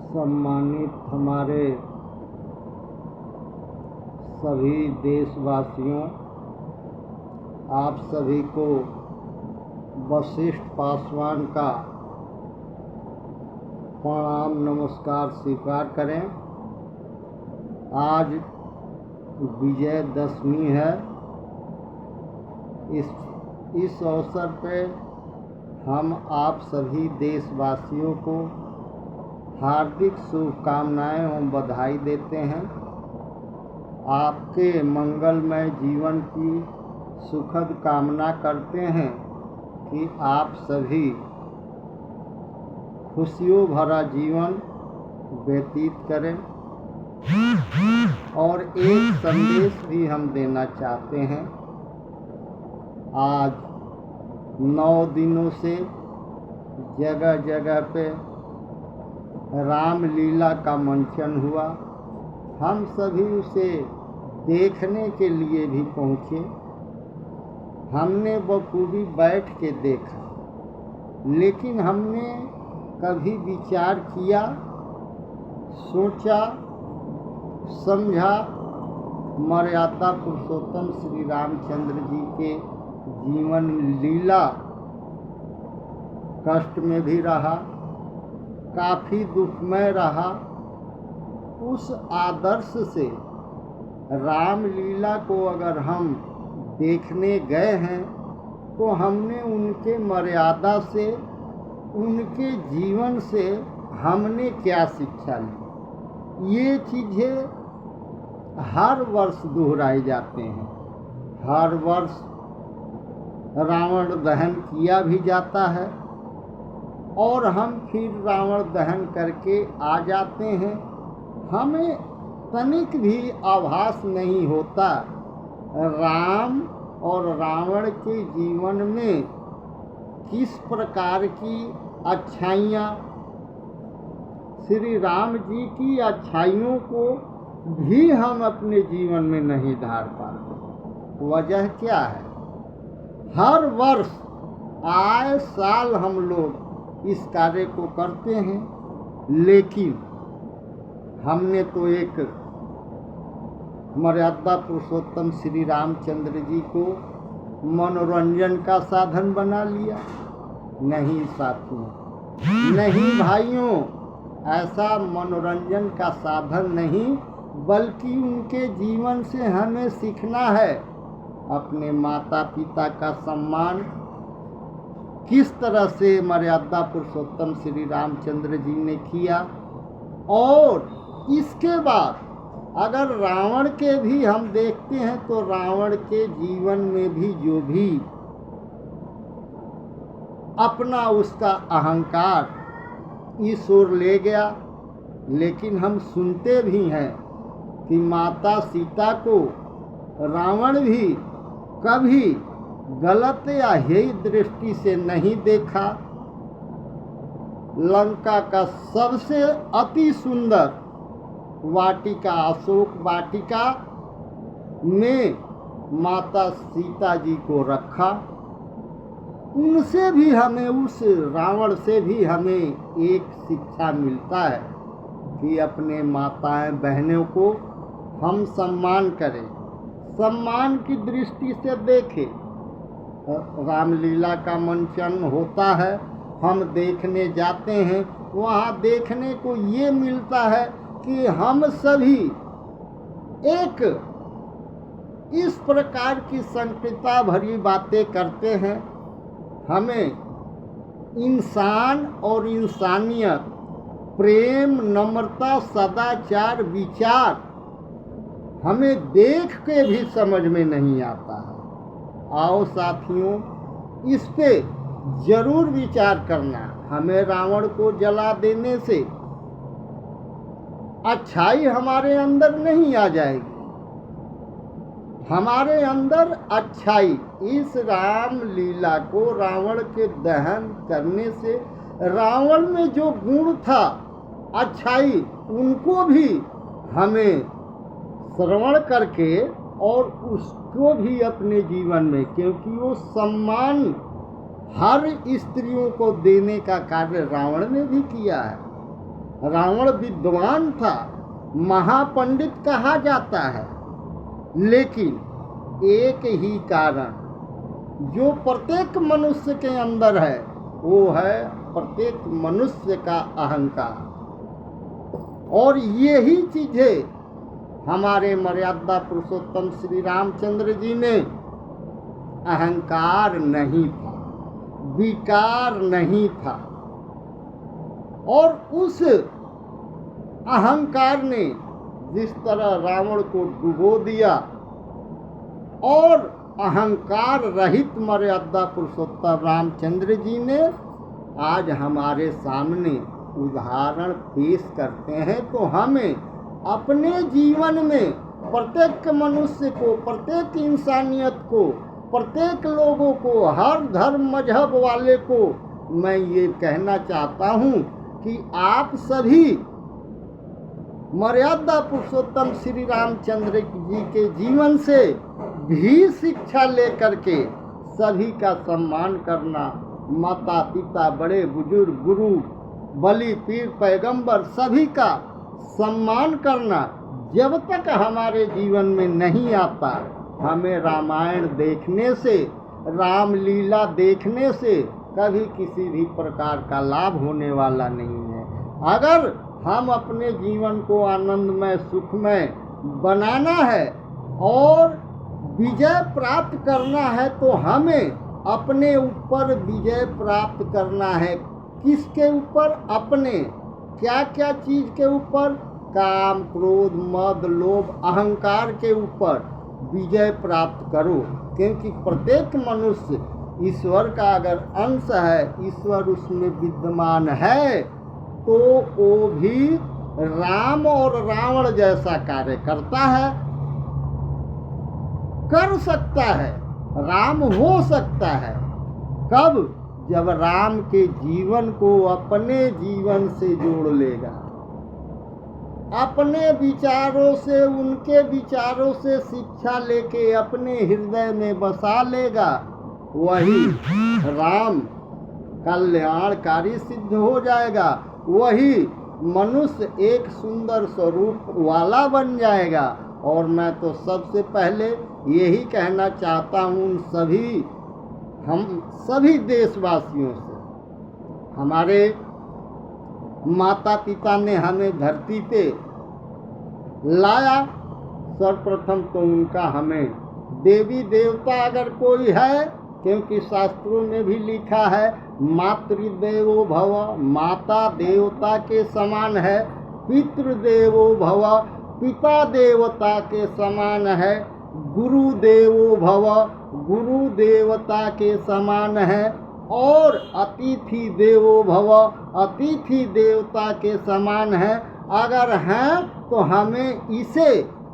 सम्मानित हमारे सभी देशवासियों, आप सभी को वशिष्ठ पासवान का प्रणाम नमस्कार स्वीकार करें। आज विजयदशमी है। इस अवसर पे हम आप सभी देशवासियों को हार्दिक शुभकामनाएं एवं बधाई देते हैं। आपके मंगलमय जीवन की सुखद कामना करते हैं कि आप सभी खुशियों भरा जीवन व्यतीत करें। और एक संदेश भी हम देना चाहते हैं। आज 9 दिनों से जगह जगह पे रामलीला का मंचन हुआ। हम सभी उसे देखने के लिए भी पहुँचे। हमने बखूबी बैठ के देखा, लेकिन हमने कभी विचार किया, सोचा, समझा मर्यादा पुरुषोत्तम श्री रामचंद्र जी के जीवन लीला कष्ट में भी रहा, काफ़ी दुखमय रहा। उस आदर्श से रामलीला को अगर हम देखने गए हैं तो हमने उनके मर्यादा से, उनके जीवन से हमने क्या शिक्षा ली। ये चीज़ें हर वर्ष दोहराए जाते हैं। हर वर्ष रावण दहन किया भी जाता है और हम फिर रावण दहन करके आ जाते हैं। हमें तनिक भी आभास नहीं होता राम और रावण के जीवन में किस प्रकार की अच्छाइयाँ, श्री राम जी की अच्छाइयों को भी हम अपने जीवन में नहीं धार पाते। वजह क्या है? हर वर्ष आए साल हम लोग इस कार्य को करते हैं, लेकिन हमने तो एक मर्यादा पुरुषोत्तम श्री रामचंद्र जी को मनोरंजन का साधन बना लिया। नहीं साथियों, नहीं भाइयों, ऐसा मनोरंजन का साधन नहीं, बल्कि उनके जीवन से हमें सीखना है। अपने माता पिता का सम्मान किस तरह से मर्यादा पुरुषोत्तम श्री रामचंद्र जी ने किया। और इसके बाद अगर रावण के भी हम देखते हैं तो रावण के जीवन में भी जो भी अपना उसका अहंकार इस ओर ले गया। लेकिन हम सुनते भी हैं कि माता सीता को रावण भी कभी गलत या हेय दृष्टि से नहीं देखा। लंका का सबसे अति सुंदर वाटिका, अशोक वाटिका में माता सीता जी को रखा। उनसे भी हमें, उस रावण से भी हमें एक शिक्षा मिलता है कि अपने माताएं बहनों को हम सम्मान करें, सम्मान की दृष्टि से देखें। रामलीला का मंचन होता है, हम देखने जाते हैं, वहाँ देखने को ये मिलता है कि हम सभी एक इस प्रकार की संकीर्णता भरी बातें करते हैं। हमें इंसान और इंसानियत, प्रेम, नम्रता, सदाचार, विचार हमें देख के भी समझ में नहीं आता है। आओ साथियों, इस पे जरूर विचार करना। हमें रावण को जला देने से अच्छाई हमारे अंदर नहीं आ जाएगी। हमारे अंदर अच्छाई, इस राम लीला को रावण के दहन करने से रावण में जो गुण था, अच्छाई, उनको भी हमें श्रवण करके और उसको भी अपने जीवन में, क्योंकि वो सम्मान हर स्त्रियों को देने का कार्य रावण ने भी किया है। रावण विद्वान था, महापंडित कहा जाता है, लेकिन एक ही कारण जो प्रत्येक मनुष्य के अंदर है वो है प्रत्येक मनुष्य का अहंकार। और यही चीजें हमारे मर्यादा पुरुषोत्तम श्री रामचंद्र जी में अहंकार नहीं था, विकार नहीं था, और उस अहंकार ने जिस तरह रावण को डुबो दिया और अहंकार रहित मर्यादा पुरुषोत्तम रामचंद्र जी ने आज हमारे सामने उदाहरण पेश करते हैं, तो हमें अपने जीवन में प्रत्येक मनुष्य को, प्रत्येक इंसानियत को, प्रत्येक लोगों को, हर धर्म मजहब वाले को मैं ये कहना चाहता हूँ कि आप सभी मर्यादा पुरुषोत्तम श्री रामचंद्र जी के जीवन से भी शिक्षा लेकर के सभी का सम्मान करना, माता पिता, बड़े बुजुर्ग, गुरु, बलि, पीर, पैगंबर सभी का सम्मान करना जब तक हमारे जीवन में नहीं आता, हमें रामायण देखने से, रामलीला देखने से कभी किसी भी प्रकार का लाभ होने वाला नहीं है। अगर हम अपने जीवन को आनंदमय, सुखमय बनाना है और विजय प्राप्त करना है तो हमें अपने ऊपर विजय प्राप्त करना है। किसके ऊपर? अपने क्या क्या चीज़ के ऊपर? काम, क्रोध, मद, लोभ, अहंकार के ऊपर विजय प्राप्त करो, क्योंकि प्रत्येक मनुष्य ईश्वर का अगर अंश है, ईश्वर उसमें विद्यमान है, तो वो भी राम और रावण जैसा कार्य करता है, कर सकता है, राम हो सकता है। कब? जब राम के जीवन को अपने जीवन से जोड़ लेगा, अपने विचारों से, उनके विचारों से शिक्षा लेके अपने हृदय में बसा लेगा, वही राम कल्याणकारी सिद्ध हो जाएगा, वही मनुष्य एक सुंदर स्वरूप वाला बन जाएगा। और मैं तो सबसे पहले यही कहना चाहता हूँ हम सभी देशवासियों से, हमारे माता पिता ने हमें धरती पे लाया, सर्वप्रथम तो उनका हमें देवी देवता अगर कोई है, क्योंकि शास्त्रों में भी लिखा है मातृदेवो भव, माता देवता के समान है, पितृदेवो भव, पिता देवता के समान है, गुरु देवो भव, गुरु देवता के समान है, और अतिथि देवो भव, अतिथि देवता के समान है। अगर हैं तो हमें इसे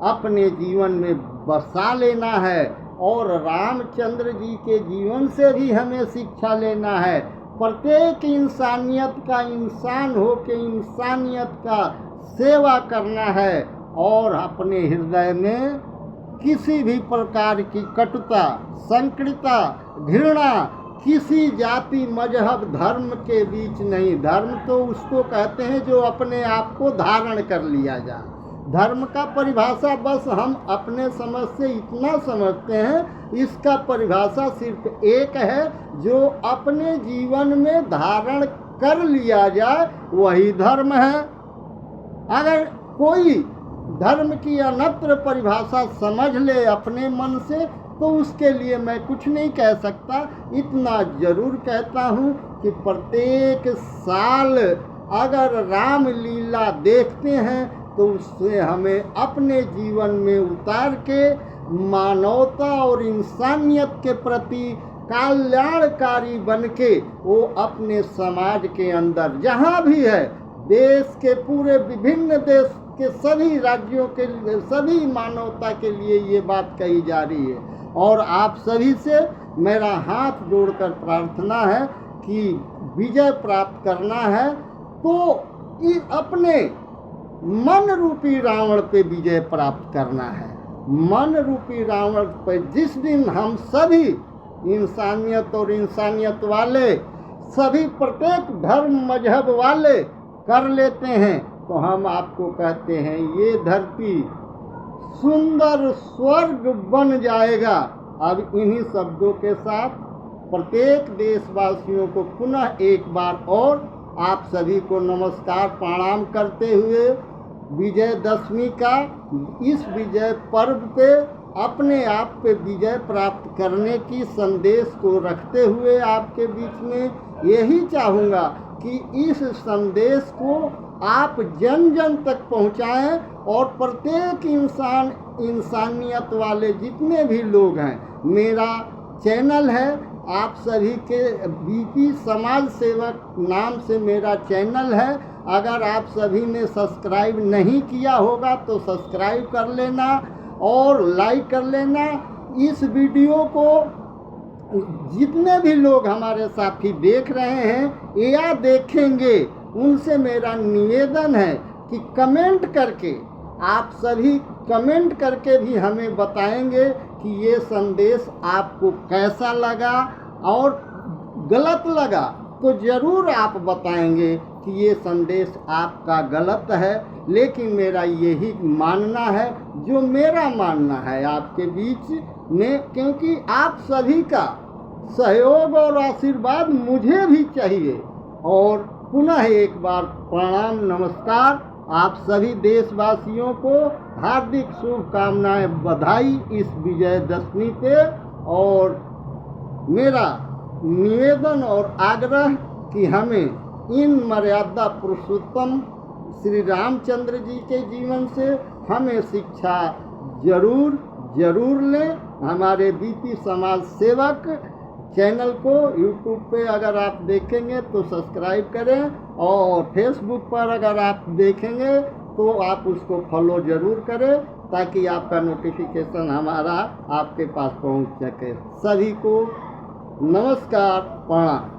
अपने जीवन में बसा लेना है, और रामचंद्र जी के जीवन से भी हमें शिक्षा लेना है। प्रत्येक इंसानियत का इंसान हो के इंसानियत का सेवा करना है, और अपने हृदय में किसी भी प्रकार की कटुता, संकीर्णता, घृणा किसी जाति, मजहब, धर्म के बीच नहीं। धर्म तो उसको कहते हैं जो अपने आप को धारण कर लिया जाए। धर्म का परिभाषा बस हम अपने समझ से इतना समझते हैं, इसका परिभाषा सिर्फ एक है, जो अपने जीवन में धारण कर लिया जाए वही धर्म है। अगर कोई धर्म की अन्यत्र परिभाषा समझ ले अपने मन से, तो उसके लिए मैं कुछ नहीं कह सकता। इतना जरूर कहता हूँ कि प्रत्येक साल अगर रामलीला देखते हैं तो उससे हमें अपने जीवन में उतार के मानवता और इंसानियत के प्रति कल्याणकारी बन के वो अपने समाज के अंदर जहाँ भी है, देश के पूरे विभिन्न देश के सभी राज्यों के लिए, सभी मानवता के लिए ये बात कही जा रही है। और आप सभी से मेरा हाथ जोड़कर प्रार्थना है कि विजय प्राप्त करना है तो अपने मन रूपी रावण पे विजय प्राप्त करना है। मन रूपी रावण पे जिस दिन हम सभी इंसानियत और इंसानियत वाले, सभी प्रत्येक धर्म मजहब वाले कर लेते हैं तो हम आपको कहते हैं ये धरती सुंदर स्वर्ग बन जाएगा। अब इन्हीं शब्दों के साथ प्रत्येक देशवासियों को पुनः एक बार और आप सभी को नमस्कार प्रणाम करते हुए विजयदशमी का इस विजय पर्व पे अपने आप पे विजय प्राप्त करने की संदेश को रखते हुए आपके बीच में यही चाहूँगा कि इस संदेश को आप जन जन तक पहुँचाएं और प्रत्येक इंसानियत वाले जितने भी लोग हैं, मेरा चैनल है, आप सभी के बीपी समाज सेवक नाम से मेरा चैनल है। अगर आप सभी ने सब्सक्राइब नहीं किया होगा तो सब्सक्राइब कर लेना और लाइक कर लेना। इस वीडियो को जितने भी लोग हमारे साथी देख रहे हैं या देखेंगे, उनसे मेरा निवेदन है कि कमेंट करके, आप सभी कमेंट करके भी हमें बताएंगे कि ये संदेश आपको कैसा लगा, और गलत लगा तो ज़रूर आप बताएंगे कि ये संदेश आपका गलत है। लेकिन मेरा यही मानना है, जो मेरा मानना है आपके बीच में, क्योंकि आप सभी का सहयोग और आशीर्वाद मुझे भी चाहिए। और पुनः एक बार प्रणाम, नमस्कार। आप सभी देशवासियों को हार्दिक शुभकामनाएं, बधाई इस विजयदशमी पे। और मेरा निवेदन और आग्रह कि हमें इन मर्यादा पुरुषोत्तम श्री रामचंद्र जी के जीवन से हमें शिक्षा जरूर लें। हमारे बीपी समाज सेवक चैनल को यूट्यूब पे अगर आप देखेंगे तो सब्सक्राइब करें, और फेसबुक पर अगर आप देखेंगे तो आप उसको फॉलो ज़रूर करें, ताकि आपका नोटिफिकेशन हमारा आपके पास पहुंच सके। सभी को नमस्कार, प्रणाम।